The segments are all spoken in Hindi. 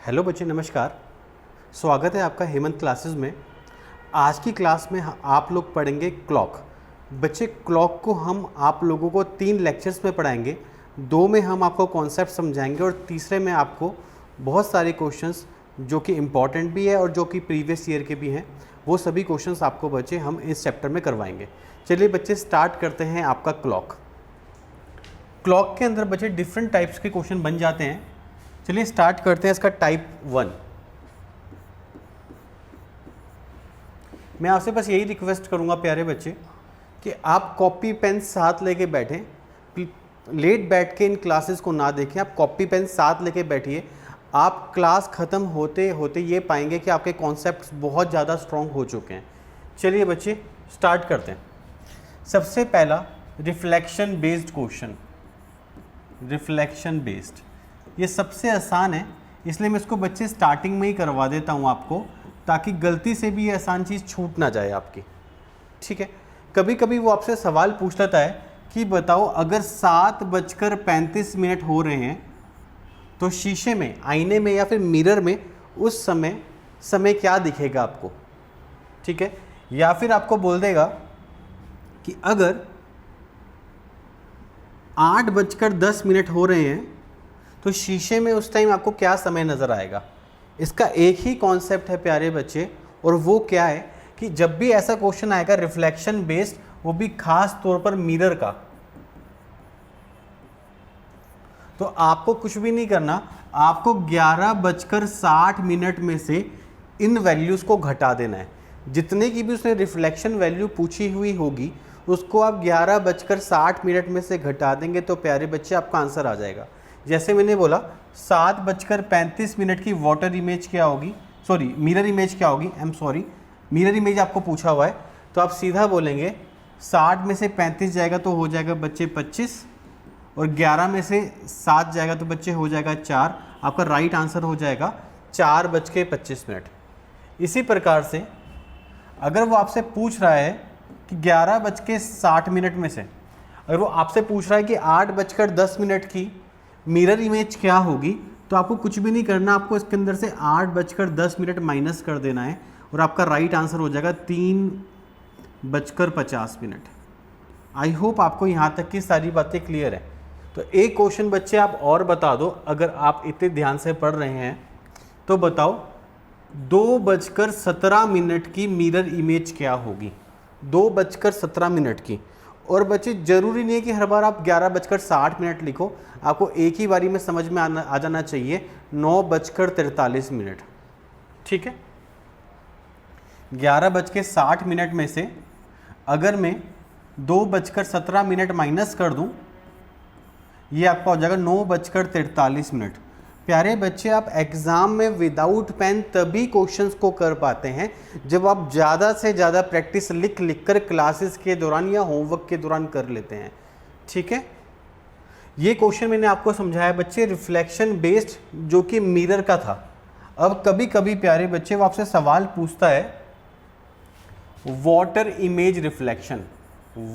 हेलो बच्चे, नमस्कार। स्वागत है आपका हेमंत क्लासेस में। आज की क्लास में आप लोग पढ़ेंगे क्लॉक। बच्चे, क्लॉक को हम आप लोगों को 3 लेक्चर्स में पढ़ाएंगे। 2 में हम आपको कॉन्सेप्ट समझाएंगे और तीसरे में आपको बहुत सारे क्वेश्चंस जो कि इम्पॉर्टेंट भी है और जो कि प्रीवियस ईयर के भी हैं, वो सभी क्वेश्चंस आपको बच्चे हम इस चैप्टर में करवाएंगे। चलिए बच्चे, स्टार्ट करते हैं आपका क्लॉक। क्लॉक के अंदर बच्चे डिफरेंट टाइप्स के क्वेश्चन बन जाते हैं। चलिए स्टार्ट करते हैं इसका टाइप 1। मैं आपसे बस यही रिक्वेस्ट करूंगा प्यारे बच्चे कि आप कॉपी पेन साथ लेके बैठें। लेट बैठ के इन क्लासेस को ना देखें, आप कॉपी पेन साथ लेके बैठिए। आप क्लास ख़त्म होते होते ये पाएंगे कि आपके कॉन्सेप्ट्स बहुत ज़्यादा स्ट्रॉन्ग हो चुके हैं। चलिए बच्चे स्टार्ट करते हैं। सबसे पहला reflection based question. Reflection based ये सबसे आसान है, इसलिए मैं इसको बच्चे स्टार्टिंग में ही करवा देता हूँ आपको, ताकि गलती से भी ये आसान चीज़ छूट ना जाए आपकी। ठीक है। कभी कभी वो आपसे सवाल पूछ लेता है कि बताओ अगर 7:35 हो रहे हैं तो शीशे में, आईने में या फिर मिरर में उस समय क्या दिखेगा आपको। ठीक है। या फिर आपको बोल देगा कि अगर 8:10 हो रहे हैं तो शीशे में उस टाइम आपको क्या समय नज़र आएगा। इसका एक ही कॉन्सेप्ट है प्यारे बच्चे, और वो क्या है कि जब भी ऐसा क्वेश्चन आएगा रिफ्लेक्शन बेस्ड, वो भी खास तौर पर मिरर का, तो आपको कुछ भी नहीं करना, आपको 11:60 में से इन वैल्यूज़ को घटा देना है। जितने की भी उसने रिफ्लेक्शन वैल्यू पूछी हुई होगी उसको आप 11:60 में से घटा देंगे तो प्यारे बच्चे आपका आंसर आ जाएगा। जैसे मैंने बोला 7:35 की वाटर इमेज क्या होगी, सॉरी मिरर इमेज क्या होगी, मिरर इमेज आपको पूछा हुआ है, तो आप सीधा बोलेंगे 60 में से 35 जाएगा तो हो जाएगा बच्चे 25, और 11 में से 7 जाएगा तो बच्चे हो जाएगा 4। आपका राइट आंसर हो जाएगा 4:25। इसी प्रकार से अगर वो आपसे पूछ रहा है कि 11:60 में से, अगर वो आपसे पूछ रहा है कि 8:10 की मिरर इमेज क्या होगी, तो आपको कुछ भी नहीं करना, आपको इसके अंदर से 8:10 माइनस कर देना है और आपका राइट आंसर हो जाएगा 3:50। आई होप आपको यहाँ तक की सारी बातें क्लियर है। तो एक क्वेश्चन बच्चे आप और बता दो, अगर आप इतने ध्यान से पढ़ रहे हैं तो बताओ 2:17 की मिरर इमेज क्या होगी। 2:17 की। और बच्चे ज़रूरी नहीं है कि हर बार आप 11:60 लिखो, आपको एक ही बारी में समझ में आ जाना चाहिए 9:43। ठीक है। 11:60 में से अगर मैं 2:17 माइनस कर दूं, ये आपका हो जाएगा 9:43। प्यारे बच्चे, आप एग्ज़ाम में विदाउट पेन तभी क्वेश्चंस को कर पाते हैं जब आप ज़्यादा से ज़्यादा प्रैक्टिस लिख कर क्लासेस के दौरान या होमवर्क के दौरान कर लेते हैं। ठीक है। ये क्वेश्चन मैंने आपको समझाया बच्चे रिफ्लेक्शन बेस्ड, जो कि मिरर का था। अब कभी कभी प्यारे बच्चे वो आपसे सवाल पूछता है water image reflection.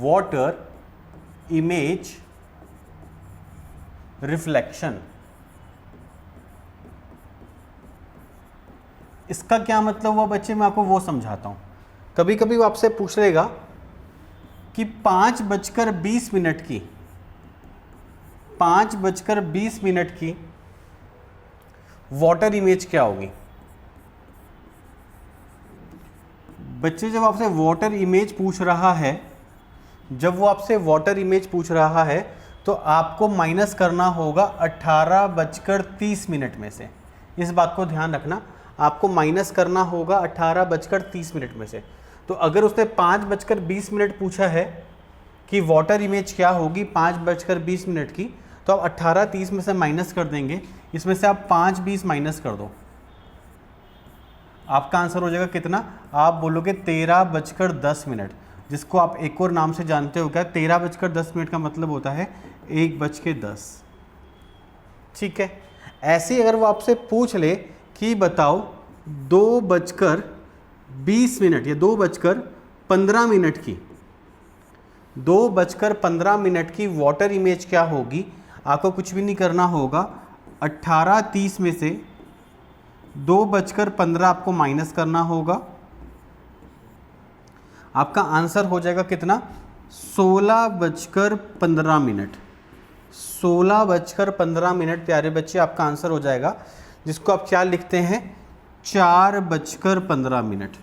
Water image reflection, इसका क्या मतलब हुआ बच्चे, मैं आपको वो समझाता हूँ। कभी कभी वो आपसे पूछ लेगा कि 5:20 की 5:20 की वाटर इमेज क्या होगी। बच्चे, जब आपसे वाटर इमेज पूछ रहा है, जब वो आपसे वाटर इमेज पूछ रहा है तो आपको माइनस करना होगा 18:30 में से। इस बात को ध्यान रखना, आपको माइनस करना होगा 18:30 में से। तो अगर उसने 5:20 पूछा है कि वाटर इमेज क्या होगी 5:20 की, तो आप 18:30 में से माइनस कर देंगे, इसमें से आप 5:20 माइनस कर दो, आपका आंसर हो जाएगा कितना, आप बोलोगे 13:10, जिसको आप एक और नाम से जानते हो क्या, 13:10 का मतलब होता है 1:10। ठीक है। ऐसे ही अगर वो आपसे पूछ ले कि बताओ 2:20 या 2:15 की 2:15 की वाटर इमेज क्या होगी, आपको कुछ भी नहीं करना होगा, 18:30 में से 2:15 आपको माइनस करना होगा, आपका आंसर हो जाएगा कितना, 16:15। 16:15 प्यारे बच्चे आपका आंसर हो जाएगा, जिसको आप क्या लिखते हैं, 4:15।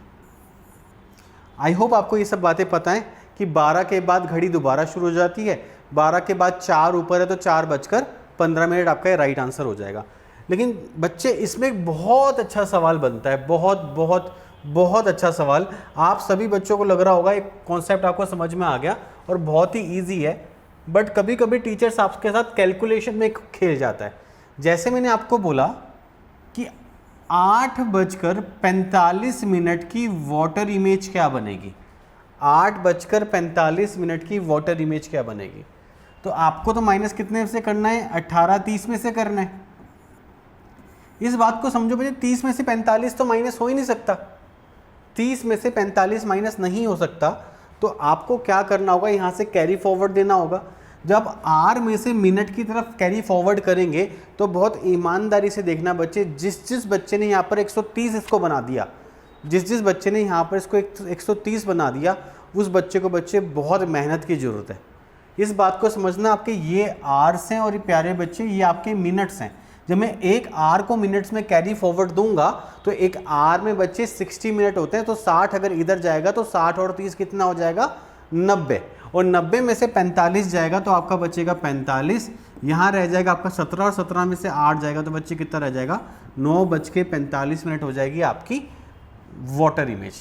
आई होप आपको ये सब बातें पता है कि 12 के बाद घड़ी दोबारा शुरू हो जाती है, 12 के बाद 4 ऊपर है तो 4:15 आपका ये राइट आंसर हो जाएगा। लेकिन बच्चे इसमें एक बहुत अच्छा सवाल बनता है, बहुत बहुत बहुत अच्छा सवाल। आप सभी बच्चों को लग रहा होगा एक कॉन्सेप्ट आपको समझ में आ गया और बहुत ही ईजी है, बट कभी कभी टीचर्स आपके साथ कैलकुलेशन में खेल जाता है। जैसे मैंने आपको बोला कि 8:45 की वाटर इमेज क्या बनेगी, 8:45 की वाटर इमेज क्या बनेगी, तो आपको तो माइनस कितने से करना है, 18:30 में से करना है। इस बात को समझो बच्चे, 30 में से 45 तो माइनस हो ही नहीं सकता, 30 में से 45 माइनस नहीं हो सकता। तो आपको क्या करना होगा, यहाँ से कैरी फॉरवर्ड देना होगा। जब आर में से मिनट की तरफ कैरी फॉरवर्ड करेंगे तो बहुत ईमानदारी से देखना बच्चे, जिस बच्चे ने यहाँ पर 130 इसको बना दिया, जिस बच्चे ने यहाँ पर इसको 130 बना दिया, उस बच्चे को बच्चे बहुत मेहनत की ज़रूरत है। इस बात को समझना, आपके ये आर्स हैं और ये प्यारे बच्चे ये आपके मिनट्स हैं। जब मैं एक आर को मिनट्स में कैरी फॉरवर्ड दूंगा तो एक आर में बच्चे 60 मिनट होते हैं, तो 60 अगर इधर जाएगा तो 60 और 30 कितना हो जाएगा, 90, और 90 में से 45 जाएगा तो आपका बचेगा 45, यहाँ रह जाएगा आपका 17 और 17 में से 8 जाएगा तो बच्चे कितना रह जाएगा, 9:45 हो जाएगी आपकी वाटर इमेज।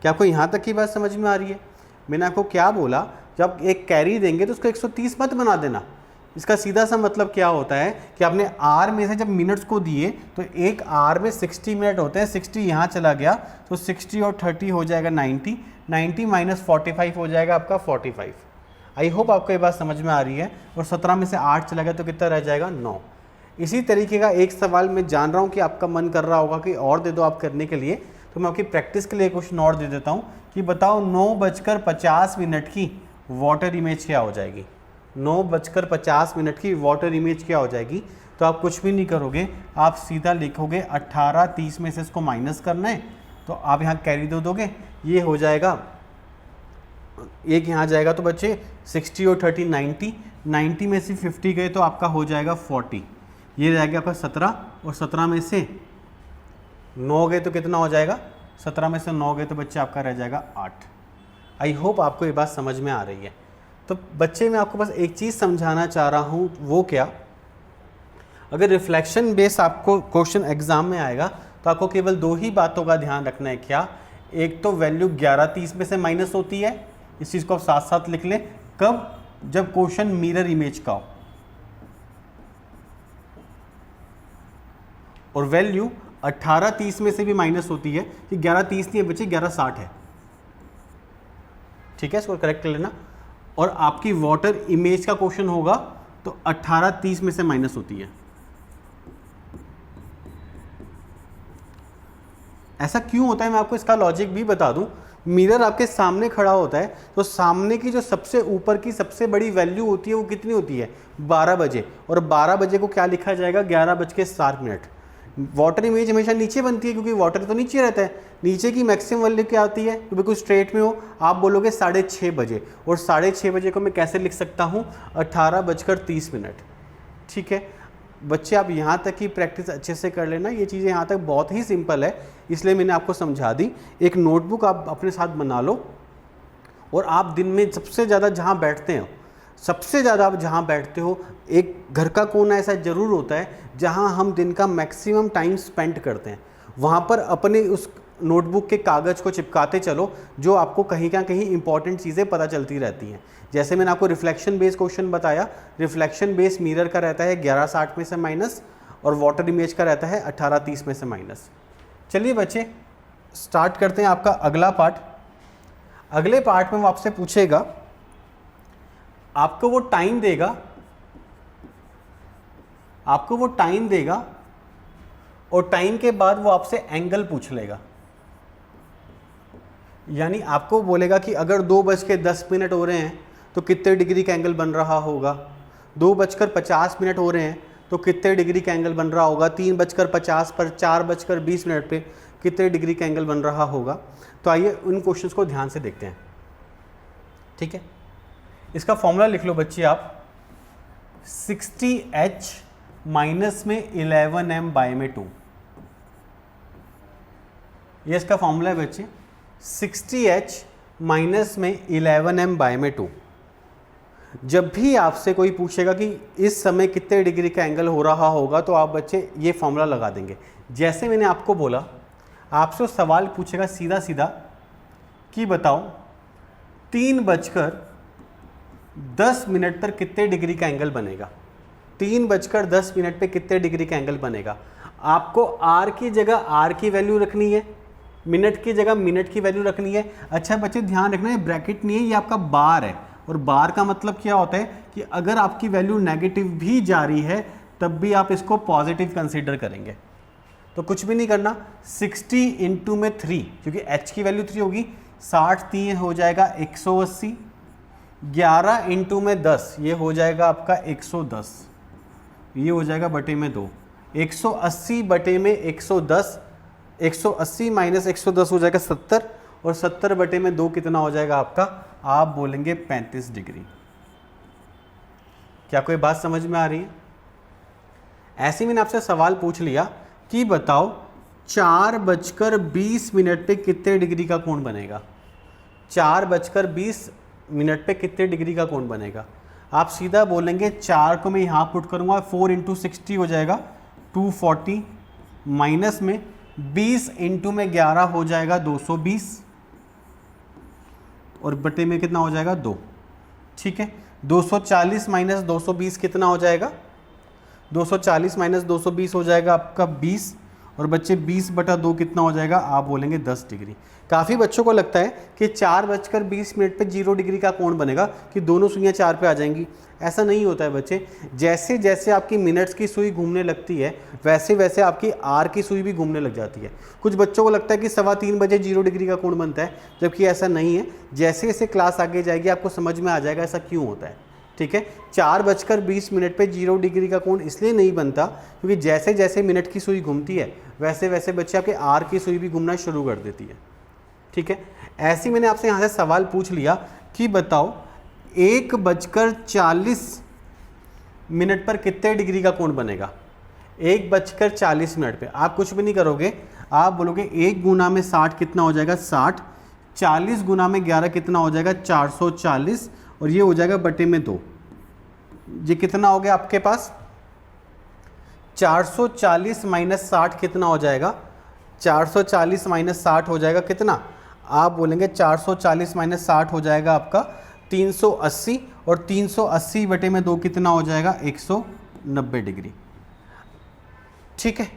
क्या आपको यहाँ तक की बात समझ में आ रही है? मैंने आपको क्या बोला, जब एक कैरी देंगे तो उसको 130 मत बना देना। इसका सीधा सा मतलब क्या होता है कि आपने आर में से जब मिनट्स को दिए तो एक आर में 60 मिनट होते हैं, 60 यहाँ चला गया तो 60 और 30 हो जाएगा 90, 90 माइनस 45 हो जाएगा आपका 45। आई होप आपको ये बात समझ में आ रही है। और 17 में से 8 चला गया तो कितना रह जाएगा, 9। इसी तरीके का एक सवाल मैं जान रहा हूँ कि आपका मन कर रहा होगा कि और दे दो आप करने के लिए, तो मैं आपकी प्रैक्टिस के लिए क्वेश्चन और दे देता हूँ कि बताओ 9:50 की वाटर इमेज क्या हो जाएगी। 9:50 की वाटर इमेज क्या हो जाएगी, तो आप कुछ भी नहीं करोगे, आप सीधा लिखोगे 18:30 में से इसको माइनस करना है, तो आप यहाँ कैरी दो दोगे, ये हो जाएगा, एक यहाँ जाएगा तो बच्चे 60 और 30 90, 90 में से 50 गए तो आपका हो जाएगा 40, ये रहेगा आपका 17, और 17 में से 9 गए तो कितना हो जाएगा, 17 में से 9 गए तो बच्चे आपका रह जाएगा 8। आई होप आपको ये बात समझ में आ रही है। तो बच्चे मैं आपको बस एक चीज़ समझाना चाह रहा हूँ, वो क्या, अगर रिफ्लेक्शन बेस आपको क्वेश्चन एग्जाम में आएगा तो आपको केवल 2 ही बातों का ध्यान रखना है। क्या, एक तो वैल्यू 11:30 में से माइनस होती है, इस चीज़ को आप साथ साथ लिख लें, कब, जब क्वेश्चन मिरर इमेज का हो, और वैल्यू 18:30 में से भी माइनस होती है कि 11:30 नहीं है बच्चे, 11:60 है, ठीक है, इसको करेक्ट कर लेना। और आपकी वाटर इमेज का क्वेश्चन होगा तो 18:30 में से माइनस होती है। ऐसा क्यों होता है मैं आपको इसका लॉजिक भी बता दूं। मिरर आपके सामने खड़ा होता है तो सामने की जो सबसे ऊपर की सबसे बड़ी वैल्यू होती है वो कितनी होती है, 12 बजे, और 12 बजे को क्या लिखा जाएगा, 11:07। वाटर इमेज हमेशा नीचे बनती है क्योंकि वाटर तो नीचे रहता है, नीचे की मैक्सिमम वैल्यू क्या आती है, तो बिल्कुल स्ट्रेट में हो, आप बोलोगे 6:30 बजे, और 6:30 बजे को मैं कैसे लिख सकता हूँ, 18:30। ठीक है बच्चे, आप यहाँ तक की प्रैक्टिस अच्छे से कर लेना, ये चीज़ें यहाँ तक बहुत ही सिंपल है, इसलिए मैंने आपको समझा दी। एक नोटबुक आप अपने साथ बना लो, और आप दिन में सबसे ज़्यादा जहाँ बैठते हो, सबसे ज़्यादा आप जहाँ बैठते हो, एक घर का कोना ऐसा ज़रूर होता है जहाँ हम दिन का मैक्सिमम टाइम स्पेंड करते हैं, वहाँ पर अपने उस नोटबुक के कागज़ को चिपकाते चलो, जो आपको कहीं ना कहीं इंपॉर्टेंट चीज़ें पता चलती रहती हैं। जैसे मैंने आपको रिफ्लेक्शन बेस क्वेश्चन बताया, रिफ्लेक्शन बेस मिरर का रहता है 11:60 में से माइनस, और वाटर इमेज का रहता है 18:30 में से माइनस। चलिए बच्चे स्टार्ट करते हैं आपका अगला पार्ट। अगले पार्ट में वो आपसे पूछेगा, आपको वो टाइम देगा, और टाइम के बाद वो आपसे एंगल पूछ लेगा। यानी आपको बोलेगा कि अगर 2:10 हो रहे हैं तो कितने डिग्री का एंगल बन रहा होगा, 2:50 हो रहे हैं तो कितने डिग्री का एंगल बन रहा होगा, 3:50 पर 4:20 पे कितने डिग्री का एंगल बन रहा होगा। तो आइए उन क्वेश्चंस को ध्यान से देखते हैं। ठीक है, इसका फॉर्मूला लिख लो बच्चे आप, 60H माइनस में 11m/2, ये इसका फॉर्मूला है बच्चे, 60H माइनस में 11m/2। जब भी आपसे कोई पूछेगा कि इस समय कितने डिग्री का एंगल हो रहा होगा, तो आप बच्चे ये फॉर्मूला लगा देंगे। जैसे मैंने आपको बोला, आपसे सवाल पूछेगा सीधा सीधा कि बताओ 3:10 पर कितने डिग्री का एंगल बनेगा, 3:10 पे कितने डिग्री का एंगल बनेगा। आपको आर की जगह आर की वैल्यू रखनी है, मिनट की जगह मिनट की वैल्यू रखनी है। अच्छा बच्चे ध्यान रखना है, ब्रैकेट नहीं है, ये आपका बार है, और बार का मतलब क्या होता है कि अगर आपकी वैल्यू नेगेटिव भी जा रही है तब भी आप इसको पॉजिटिव कंसीडर करेंगे। तो कुछ भी नहीं करना, 60 इंटू में 3, क्योंकि h की वैल्यू 3 होगी, 60 3 हो जाएगा 180, 11 इंटू में 10 ये हो जाएगा आपका 110, ये हो जाएगा बटे में 2, 180 बटे में 110, 180 माइनस 110 हो जाएगा 70, और 70 बटे में 2 कितना हो जाएगा आपका, आप बोलेंगे 35 डिग्री। क्या कोई बात समझ में आ रही है? ऐसे मैंने आपसे सवाल पूछ लिया कि बताओ 4:20 पे कितने डिग्री का कोण बनेगा, 4:20 पे कितने डिग्री का कोण बनेगा। आप सीधा बोलेंगे 4 को मैं यहाँ पुट करूँगा, 4 इंटू 60 हो जाएगा 240, माइनस में 20 इंटू में 11 हो जाएगा 220, और बटे में कितना हो जाएगा 2। ठीक है, 240 माइनस 220 कितना हो जाएगा, 240 माइनस 220 हो जाएगा आपका 20, और बच्चे 20/2 कितना हो जाएगा, आप बोलेंगे 10 डिग्री। काफ़ी बच्चों को लगता है कि 4:20 पे 0 डिग्री का कोण बनेगा, कि दोनों सुइयाँ 4 पे आ जाएंगी। ऐसा नहीं होता है बच्चे, जैसे जैसे आपकी मिनट्स की सुई घूमने लगती है वैसे वैसे आपकी आर की सुई भी घूमने लग जाती है। कुछ बच्चों को लगता है कि 3:15 बजे 0 डिग्री का कोण बनता है, जबकि ऐसा नहीं है। जैसे जैसे क्लास आगे जाएगी आपको समझ में आ जाएगा ऐसा क्यों होता है। ठीक है, 4:20 पे 0 डिग्री का कोण इसलिए नहीं बनता क्योंकि जैसे जैसे मिनट की सुई घूमती है वैसे वैसे बच्चे आपके आर की सुई भी घूमना शुरू कर देती है। ठीक है, ऐसे मैंने आपसे यहाँ से सवाल पूछ लिया कि बताओ 1:40 पर कितने डिग्री का कोण बनेगा, 1:40 पे। आप कुछ भी नहीं करोगे, आप बोलोगे 1 गुना में 60 कितना हो जाएगा 60, 40 गुना में 11 कितना हो जाएगा 440, और ये हो जाएगा बटे में 2। ये कितना हो गया आपके पास, 440 माइनस 60 कितना हो जाएगा, 440 माइनस 60 हो जाएगा कितना, आप बोलेंगे 440 माइनस 60 हो जाएगा आपका 380, और 380 बटे में 2 कितना हो जाएगा 190 डिग्री। ठीक है,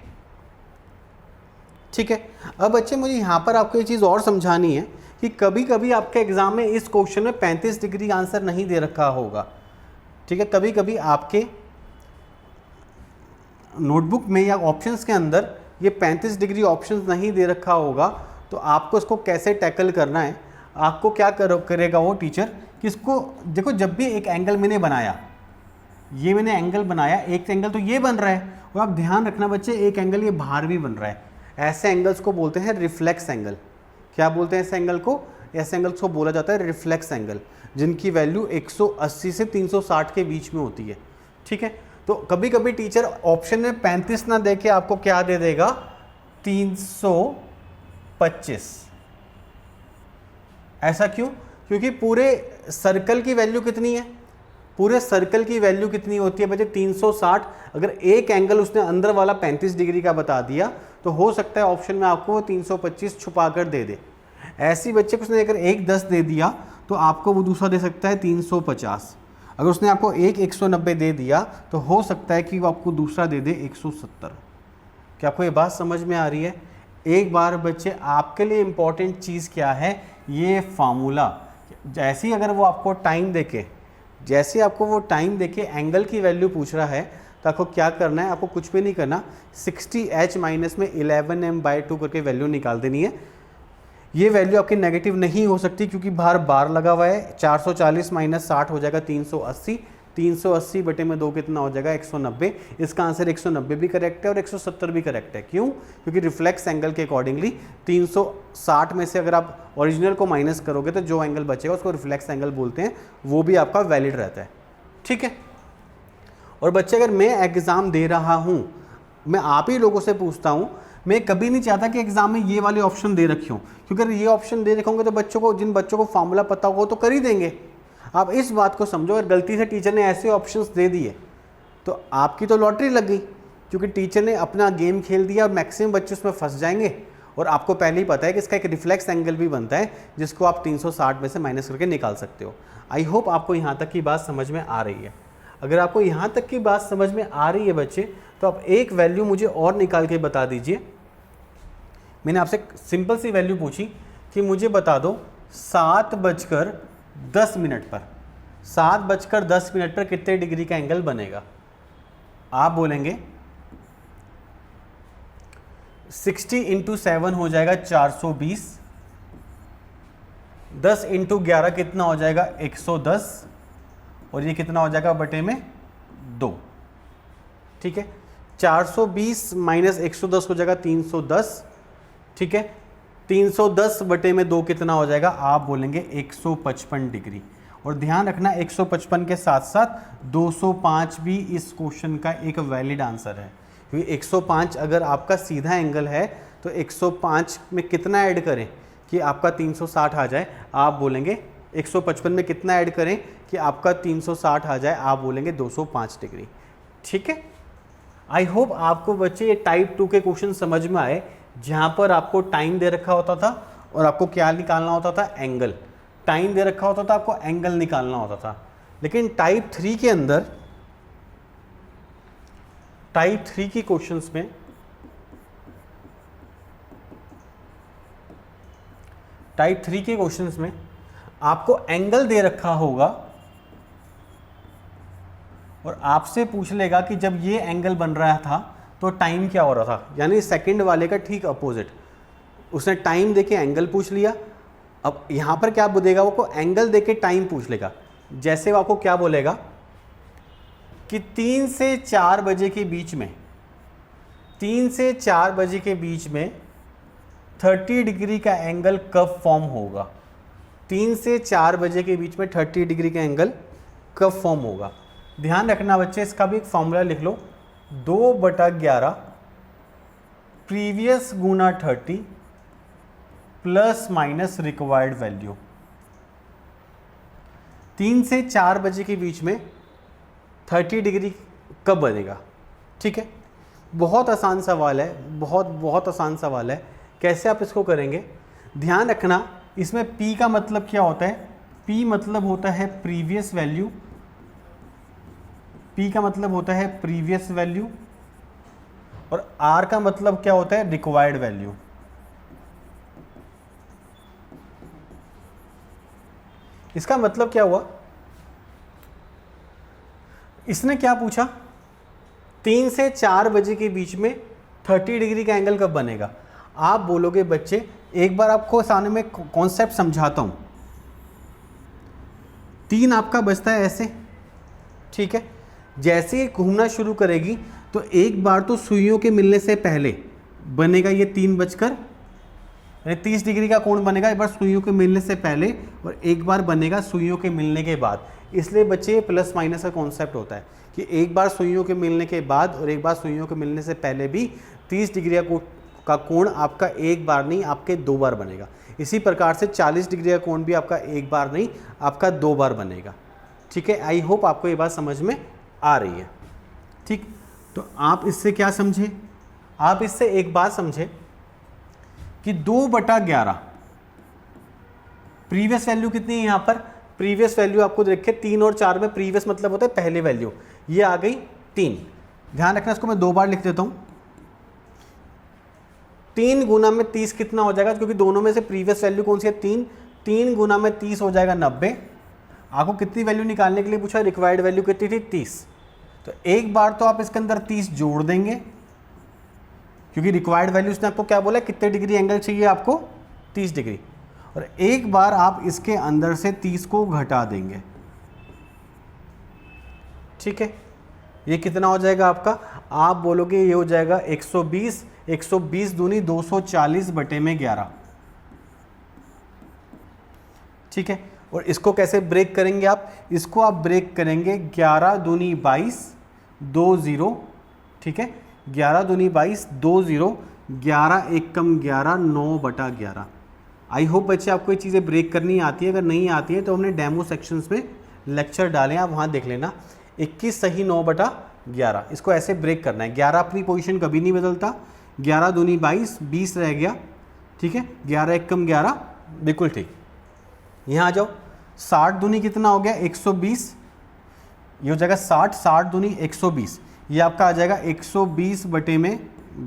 ठीक है। अब बच्चे मुझे यहाँ पर आपको एक चीज़ और समझानी है कि कभी कभी आपके एग्जाम में इस क्वेश्चन में 35 डिग्री आंसर नहीं दे रखा होगा। ठीक है, कभी कभी आपके नोटबुक में या ऑप्शंस के अंदर ये 35 डिग्री ऑप्शंस नहीं दे रखा होगा, तो आपको इसको कैसे टैकल करना है। आपको क्या करेगा वो टीचर कि इसको देखो, जब भी एक एंगल मैंने बनाया, ये मैंने एंगल बनाया, एक एंगल तो ये बन रहा है, और आप ध्यान रखना बच्चे एक एंगल ये बाहर भी बन रहा है। ऐसे एंगल्स को बोलते हैं रिफ्लेक्स एंगल। क्या बोलते हैं ऐसे एंगल को, ऐसे एंगल्स को बोला जाता है रिफ्लेक्स एंगल, जिनकी वैल्यू 180 से 360 के बीच में होती है। ठीक है, तो कभी कभी टीचर ऑप्शन में 35 ना दे के आपको क्या दे देगा 325। ऐसा क्यों? क्योंकि पूरे सर्कल की वैल्यू कितनी है, पूरे सर्कल की वैल्यू कितनी होती है बच्चे 360। अगर एक एंगल उसने अंदर वाला 35 डिग्री का बता दिया तो हो सकता है ऑप्शन में आपको 325 छुपा कर दे दे। ऐसी बच्चे को उसने अगर 110 दे दिया तो आपको वो दूसरा दे सकता है 350। अगर उसने आपको 190 दे दिया तो हो सकता है कि वो आपको दूसरा दे दे 170। क्या आपको ये बात समझ में आ रही है? एक बार बच्चे आपके लिए इम्पॉर्टेंट चीज़ क्या है, ये फार्मूला। जैसे ही अगर वो आपको टाइम देके, जैसे आपको वो टाइम देके एंगल की वैल्यू पूछ रहा है तो आपको क्या करना है, आपको कुछ भी नहीं करना, 60h माइनस में 11m/2 करके वैल्यू निकाल देनी है। ये वैल्यू आपकी नेगेटिव नहीं हो सकती क्योंकि बाहर बार लगा हुआ है। 440 माइनस 60 हो जाएगा 380, 380 बटे में 2 कितना हो जाएगा 190। इसका आंसर 190 भी करेक्ट है और 170 भी करेक्ट है। क्यों? क्योंकि रिफ्लेक्स एंगल के अकॉर्डिंगली 360 में से अगर आप ओरिजिनल को माइनस करोगे तो जो एंगल बचेगा उसको रिफ्लेक्स एंगल बोलते हैं, वो भी आपका वैलिड रहता है। ठीक है। और बच्चे अगर मैं एग्ज़ाम दे रहा हूँ, मैं आप ही लोगों से पूछता हूँ, मैं कभी नहीं चाहता कि एग्जाम में ये वाले ऑप्शन दे रखे हों, क्योंकि अगर ये ऑप्शन दे रखे होंगे तो बच्चों को, जिन बच्चों को फार्मूला पता होगा तो कर ही देंगे। आप इस बात को समझो, अगर गलती से टीचर ने ऐसे ऑप्शंस दे दिए तो आपकी तो लॉटरी लग गई, क्योंकि टीचर ने अपना गेम खेल दिया और मैक्सिमम बच्चे उसमें फंस जाएंगे। और आपको पहले ही पता है कि इसका एक रिफ्लेक्स एंगल भी बनता है जिसको आप 360 में से माइनस करके निकाल सकते हो। आई होप आपको यहाँ तक की बात समझ में आ रही है। अगर आपको यहाँ तक की बात समझ में आ रही है बच्चे, तो आप एक वैल्यू मुझे और निकाल के बता दीजिए। मैंने आपसे सिंपल सी वैल्यू पूछी कि मुझे बता दो 7:10 पर 7:10 पर कितने डिग्री का एंगल बनेगा। आप बोलेंगे 60 × 7 हो जाएगा 420, 10 × 11 कितना हो जाएगा 110, और ये कितना हो जाएगा बटे में 2। ठीक है, 420 माइनस 110 हो जाएगा 310। ठीक है, 310 बटे में 2 कितना हो जाएगा, आप बोलेंगे 155 डिग्री। और ध्यान रखना 155 के साथ साथ 205 भी इस क्वेश्चन का एक वैलिड आंसर है, क्योंकि 105 अगर आपका सीधा एंगल है तो 105 में कितना ऐड करें कि आपका 360 आ जाए, आप बोलेंगे 155 में कितना ऐड करें कि आपका 360 आ जाए, आप बोलेंगे 205 डिग्री। ठीक है, आई होप आपको बच्चे ये टाइप 2 के क्वेश्चन समझ में आए, जहाँ पर आपको टाइम दे रखा होता था और आपको क्या निकालना होता था, एंगल। टाइम दे रखा होता था, आपको एंगल निकालना होता था। लेकिन टाइप 3 के अंदर, टाइप 3 की क्वेश्चंस में आपको एंगल दे रखा होगा और आपसे पूछ लेगा कि जब ये एंगल बन रहा था तो टाइम क्या हो रहा था, यानी सेकंड वाले का ठीक अपोजिट। उसने टाइम देके एंगल पूछ लिया, अब यहाँ पर क्या बोलेगा, वो को एंगल देके टाइम पूछ लेगा। जैसे वो आपको क्या बोलेगा कि 3 से 4 बजे के बीच में, 3 से 4 बजे के बीच में 30 डिग्री का एंगल कब फॉर्म होगा। 3 से 4 बजे के बीच में 30 डिग्री का एंगल कब फॉर्म होगा। ध्यान रखना बच्चे, इसका भी एक फॉर्मूला लिख लो, 2/11 प्रीवियस गुना 30 प्लस माइनस रिक्वायर्ड वैल्यू। 3 से 4 बजे के बीच में 30 डिग्री कब बनेगा। ठीक है, बहुत आसान सवाल है, बहुत आसान सवाल है। कैसे आप इसको करेंगे, ध्यान रखना, इसमें P का मतलब क्या होता है, P मतलब होता है प्रीवियस वैल्यू, P का मतलब होता है प्रीवियस वैल्यू, और R का मतलब क्या होता है, रिक्वायर्ड वैल्यू। इसका मतलब क्या हुआ, इसने क्या पूछा, 3 से 4 बजे के बीच में 30 डिग्री का एंगल कब बनेगा। आप बोलोगे बच्चे, एक बार आपको सामने में कॉन्सेप्ट समझाता हूं। 3 आपका बजता है ऐसे, ठीक है, जैसे ही घूमना शुरू करेगी तो एक बार तो सुइयों के मिलने से पहले बनेगा ये 3:30 डिग्री का कोण बनेगा, एक बार सुइयों के मिलने से पहले, और एक बार बनेगा सुइयों के मिलने के बाद। इसलिए बच्चे प्लस माइनस का कॉन्सेप्ट होता है कि एक बार सुइयों के मिलने के बाद और एक बार सुइयों के मिलने से पहले भी 30 डिग्री का कोण आपका एक बार नहीं, आपके 2 बार बनेगा। इसी प्रकार से 40 डिग्री का कोण भी आपका एक बार नहीं, आपका 2 बार बनेगा। ठीक है, आई होप आपको ये बात समझ में आ रही है। ठीक, तो आप इससे क्या समझे, आप इससे एक बात समझे कि 2/11 प्रीवियस वैल्यू कितनी है, यहाँ पर प्रीवियस वैल्यू आपको देखे 3 और 4 में प्रीवियस मतलब होता है पहले वैल्यू, ये आ गई 3। ध्यान रखना, इसको मैं 2 बार लिख देता हूँ। 3 गुना में 30 कितना हो जाएगा, क्योंकि दोनों में से प्रीवियस वैल्यू कौन सी है, 3। 3 गुना में 30 हो जाएगा 90। आपको कितनी वैल्यू निकालने के लिए पूछा, रिक्वायर्ड वैल्यू कितनी थी, 30। तो एक बार तो आप इसके अंदर 30 जोड़ देंगे, क्योंकि रिक्वायर्ड वैल्यू उसने आपको क्या बोला, कितने डिग्री एंगल चाहिए आपको, 30 डिग्री। और एक बार आप इसके अंदर से 30 को घटा देंगे। ठीक है, ये कितना हो जाएगा आपका, आप बोलोगे ये हो जाएगा 120, 120 दूनी 240 बटे में 11, ठीक है। और इसको कैसे ब्रेक करेंगे आप, इसको आप ब्रेक करेंगे 11 दूनी 22, 20, ठीक है, 11 दूनी 22, 20, 11 एक कम 11, 9/11। आई होप बच्चे आपको ये चीज़ें ब्रेक करनी आती है, अगर नहीं आती है तो हमने डेमो सेक्शंस में लेक्चर डाले हैं, आप वहाँ देख लेना। 21 सही 9/11, इसको ऐसे ब्रेक करना है। 11 अपनी पोजीशन कभी नहीं बदलता, 11 दूनी 22, 20 रह गया, ठीक है, 11 एक कम 11, बिल्कुल ठीक। यहाँ आ जाओ, 60 दूनी कितना हो गया 120, ये हो जाएगा 60, 60 दूनी 120, ये आपका आ जाएगा 120 बटे में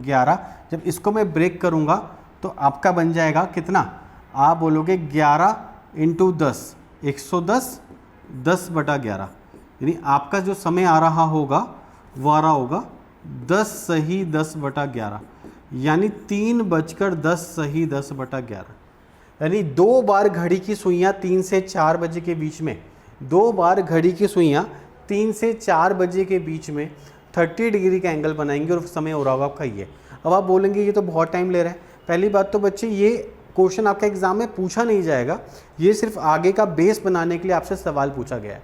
11। जब इसको मैं ब्रेक करूँगा तो आपका बन जाएगा कितना, आप बोलोगे 11 इंटू 10, 110, 10/11, यानी आपका जो समय आ रहा होगा वो आ रहा होगा 10 सही 10/11, यानी 3:10 सही 10/11। यानी 2 बार घड़ी की सुइयाँ 3 से 4 बजे के बीच में, 2 बार घड़ी की सुइयाँ 3 से 4 बजे के बीच में 30 डिग्री का एंगल बनाएंगे और समय हो रहा होगा आपका ये। अब आप बोलेंगे ये तो बहुत टाइम ले रहा है। पहली बात तो बच्चे ये क्वेश्चन आपका एग्जाम में पूछा नहीं जाएगा, ये सिर्फ आगे का बेस बनाने के लिए आपसे सवाल पूछा गया है,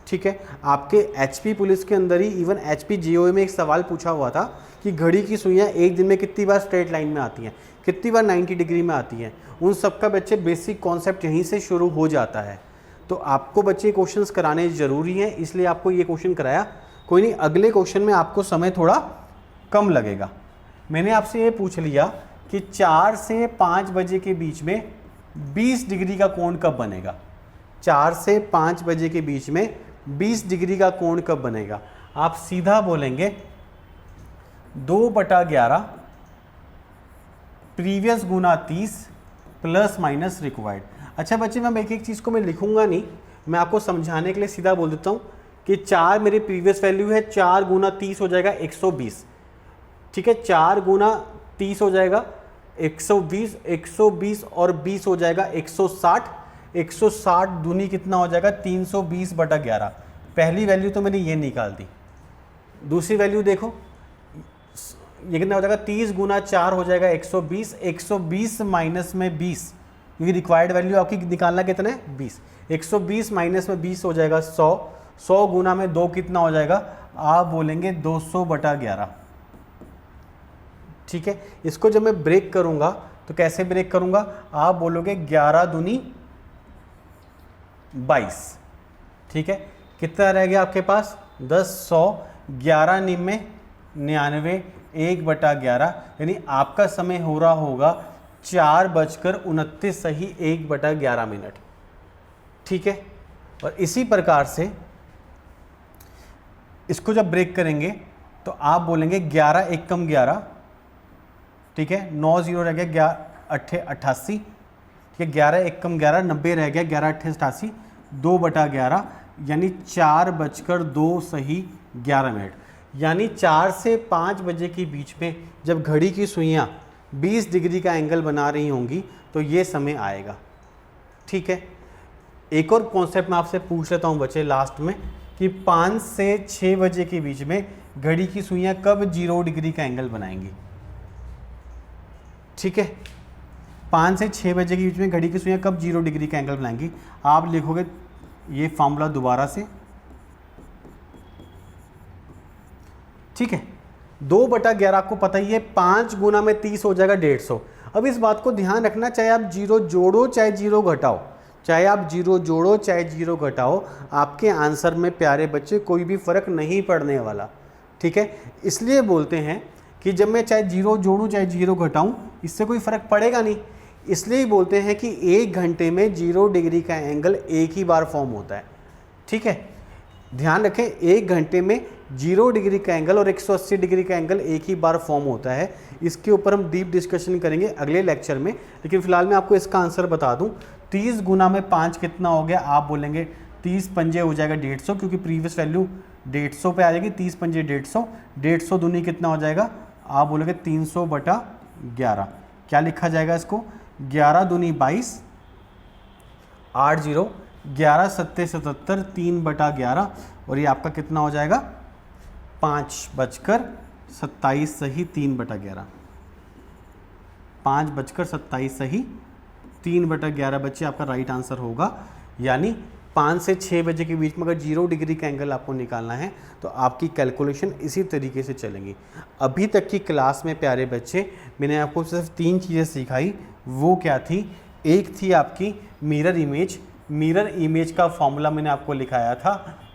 ठीक है। आपके एचपी पुलिस के अंदर ही, इवन एचपी जीओए में एक सवाल पूछा हुआ था कि घड़ी की सुइयाँ एक दिन में कितनी बार स्ट्रेट लाइन में आती हैं, कितनी बार 90 डिग्री में आती हैं। उन सबका बच्चे बेसिक कॉन्सेप्ट यहीं से शुरू हो जाता है। तो आपको बच्चे क्वेश्चंस कराने ज़रूरी हैं, इसलिए आपको ये क्वेश्चन कराया। कोई नहीं, अगले क्वेश्चन में आपको समय थोड़ा कम लगेगा। मैंने आपसे ये पूछ लिया कि 4 से 5 बजे के बीच में 20 डिग्री का कोण कब बनेगा। 4 से 5 बजे के बीच में 20 डिग्री का कोण कब बनेगा। आप सीधा बोलेंगे 2/11 प्रीवियस गुना 30 प्लस माइनस रिक्वायर्ड। अच्छा बच्चे, मैं एक एक चीज़ को मैं लिखूंगा नहीं, मैं आपको समझाने के लिए सीधा बोल देता हूँ कि 4 मेरी प्रीवियस वैल्यू है, 4 गुना 30 हो जाएगा 120, ठीक है, 4 गुना 30 हो जाएगा 120, 120 और 20 हो जाएगा 160, 160 दूनी कितना हो जाएगा 320/11। पहली वैल्यू तो मैंने ये निकाल दी। दूसरी वैल्यू देखो, ये कितना हो जाएगा 30 गुना 4 हो जाएगा 120, 120 माइनस में 20, क्योंकि रिक्वायर्ड वैल्यू आपकी निकालना कितना है 20, 120 माइनस में 20 हो जाएगा 100, 100 गुना में 2 कितना हो जाएगा, आप बोलेंगे 200/11, ठीक है। इसको जब मैं ब्रेक करूंगा तो कैसे ब्रेक करूंगा, आप बोलोगे 11 दूनी 22, ठीक है, कितना रह गया आपके पास 10, 100, 11 निम्न 99, 1/11, यानी आपका समय हो रहा होगा 4:29 सही 1/11 मिनट, ठीक है। और इसी प्रकार से इसको जब ब्रेक करेंगे तो आप बोलेंगे 11 एक कम 11, ठीक है, 9 0 रह गया, 88, ठीक है, 11 एक कम 11, 90 रह गया, 11 8 88, 2/11, यानी 4:02 सही 11 मिनट। यानी 4 से 5 बजे के बीच में जब घड़ी की सुइयाँ 20 डिग्री का एंगल बना रही होंगी तो ये समय आएगा, ठीक है। एक और कॉन्सेप्ट मैं आपसे पूछ लेता हूँ बच्चे लास्ट में कि 5 से 6 बजे के बीच में घड़ी की सुइयाँ कब 0 डिग्री का एंगल बनाएंगी, ठीक है। 5 से 6 बजे के बीच में घड़ी की सुइयाँ कब 0 डिग्री का एंगल बनाएंगी। आप लिखोगे ये फॉर्मूला दोबारा से, ठीक है। 2/11 आपको पता ही है, 5 गुना में 30 हो जाएगा 150। अब इस बात को ध्यान रखना, चाहे आप 0 जोड़ो चाहे 0 घटाओ, चाहे आप 0 जोड़ो चाहे 0 घटाओ, आपके आंसर में प्यारे बच्चे कोई भी फर्क नहीं पड़ने वाला, ठीक है। इसलिए बोलते हैं कि जब मैं चाहे 0 जोड़ूं चाहे 0 घटाऊं, इससे कोई फर्क पड़ेगा नहीं। इसलिए बोलते हैं कि 1 घंटे में 0 डिग्री का एंगल एक ही बार फॉर्म होता है, ठीक है। ध्यान रखें, 1 घंटे में 0 डिग्री का एंगल और 180 डिग्री का एंगल एक ही बार फॉर्म होता है। इसके ऊपर हम डीप डिस्कशन करेंगे अगले लेक्चर में, लेकिन फिलहाल मैं आपको इसका आंसर बता दूं। 30 गुना में 5 कितना हो गया, आप बोलेंगे 30 पंजे हो जाएगा 150, क्योंकि प्रीवियस वैल्यू 150 पे आ जाएगी। 30 पंजे 150, 150 दूनी कितना हो जाएगा, आप बोलोगे 300/11। क्या लिखा जाएगा इसको, 11 दूनी 22, 8 0, 11 सत्ते 77, 3/11, और ये आपका कितना हो जाएगा 5:27 सही 3/11, 5:27 सही 3/11 बच्चे आपका राइट आंसर होगा। यानी 5 से 6 बजे के बीच में अगर 0 डिग्री का एंगल आपको निकालना है तो आपकी कैलकुलेशन इसी तरीके से चलेंगी। अभी तक की क्लास में प्यारे बच्चे मैंने आपको सिर्फ 3 चीज़ें सिखाई। वो क्या थी? एक थी आपकी मिरर इमेज। मिरर इमेज का फॉर्मूला मैंने आपको लिखाया था,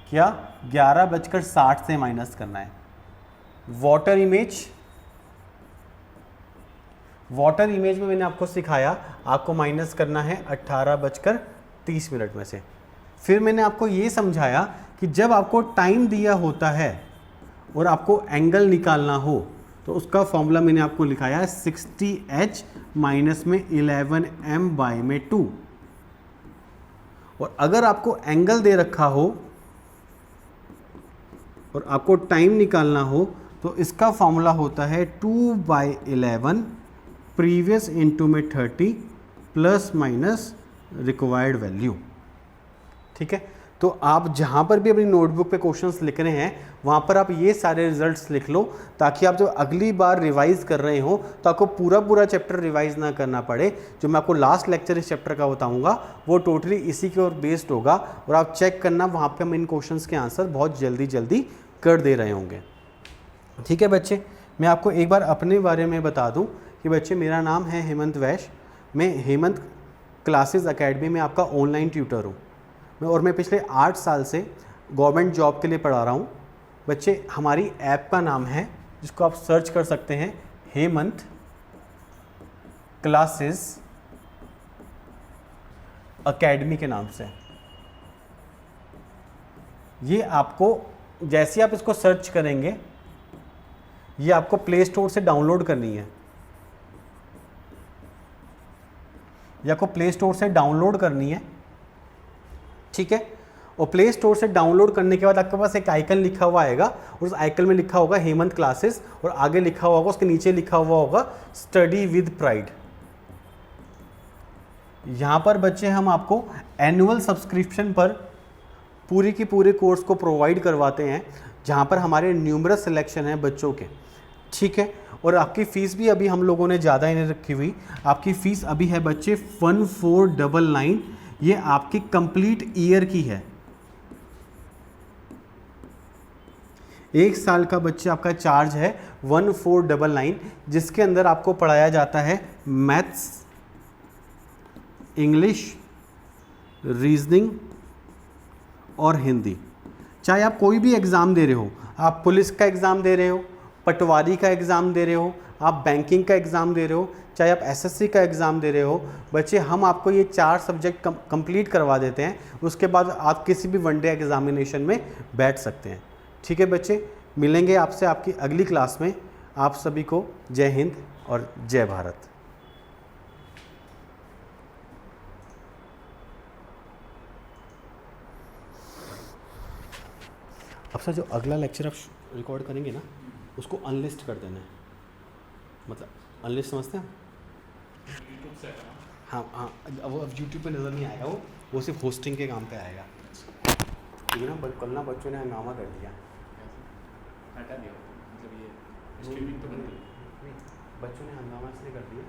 क्या 11:60 से माइनस करना है। वाटर इमेज, वाटर इमेज में मैंने आपको सिखाया आपको माइनस करना है 18:30 में से। फिर मैंने आपको ये समझाया कि जब आपको टाइम दिया होता है और आपको एंगल निकालना हो तो उसका फॉर्मूला मैंने आपको लिखाया है 60h माइनस में 11m बाय में 2। और अगर आपको एंगल दे रखा हो और आपको टाइम निकालना हो तो इसका फॉर्मूला होता है 2/11 प्रीवियस इंटू में 30 प्लस माइनस रिक्वायर्ड वैल्यू। ठीक है, तो आप जहाँ पर भी अपनी नोटबुक पे क्वेश्चंस लिख रहे हैं वहाँ पर आप ये सारे रिजल्ट्स लिख लो, ताकि आप जब अगली बार रिवाइज कर रहे हो तो आपको पूरा चैप्टर रिवाइज ना करना पड़े। जो मैं आपको लास्ट लेक्चर इस चैप्टर का बताऊंगा वो टोटली इसी के ओर बेस्ड होगा, और आप चेक करना वहाँ पर हम इन क्वेश्चंस के आंसर बहुत जल्दी कर दे रहे होंगे। ठीक है बच्चे, मैं आपको एक बार अपने बारे में बता दूँ कि बच्चे मेरा नाम है हेमंत वैश्य। मैं हेमंत क्लासेस अकेडमी में आपका ऑनलाइन ट्यूटर हूँ, और मैं पिछले 8 साल से गवर्नमेंट जॉब के लिए पढ़ा रहा हूँ। बच्चे हमारी ऐप का नाम है, जिसको आप सर्च कर सकते हैं, हेमंत क्लासेस अकेडमी के नाम से। ये आपको जैसे आप इसको सर्च करेंगे ये आपको प्ले स्टोर से डाउनलोड करनी है, ये आपको प्ले स्टोर से डाउनलोड करनी है। ठीक है, और प्ले स्टोर से डाउनलोड करने के बाद आपके पास एक आइकन लिखा हुआ आएगा, और उस आइकन में लिखा होगा हेमंत क्लासेस, और आगे लिखा हुआ होगा, उसके नीचे लिखा हुआ होगा स्टडी विद प्राइड। यहाँ पर बच्चे हम आपको एनुअल सब्सक्रिप्शन पर पूरी की पूरे कोर्स को प्रोवाइड करवाते हैं, जहाँ पर हमारे न्यूमरस सिलेक्शन है बच्चों के। ठीक है, और आपकी फ़ीस भी अभी हम लोगों ने ज़्यादा ही नहीं रखी हुई। आपकी फ़ीस अभी है बच्चे 1499, ये आपकी कंप्लीट ईयर की है। 1 साल का बच्चे आपका चार्ज है 1499, जिसके अंदर आपको पढ़ाया जाता है मैथ्स, इंग्लिश, रीजनिंग और हिंदी। चाहे आप कोई भी एग्ज़ाम दे रहे हो, आप पुलिस का एग्ज़ाम दे रहे हो, पटवारी का एग्ज़ाम दे रहे हो, आप बैंकिंग का एग्ज़ाम दे रहे हो, चाहे आप एसएससी का एग्ज़ाम दे रहे हो, बच्चे हम आपको ये 4 सब्जेक्ट कंप्लीट करवा देते हैं। उसके बाद आप किसी भी वनडे एग्जामिनेशन में बैठ सकते हैं। ठीक है बच्चे, मिलेंगे आपसे आपकी अगली क्लास में। आप सभी को जय हिंद और जय भारत। अब सर जो अगला लेक्चर आप रिकॉर्ड करेंगे ना, उसको अनलिस्ट कर देना है। मतलब अनलिस्ट समझते हैं? हाँ हाँ, वो अब यूट्यूब पे नज़र नहीं आएगा, वो सिर्फ होस्टिंग के काम पे आएगा। ठीक है ना, कल ना बच्चों ने हंगामा कर दिया, हटा दिया, मतलब ये स्ट्रीमिंग तो बंद नहीं, बच्चों ने हंगामा इसलिए कर दिया,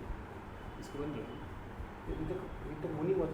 इसको बंद करो। ये तो वो नहीं हुआ।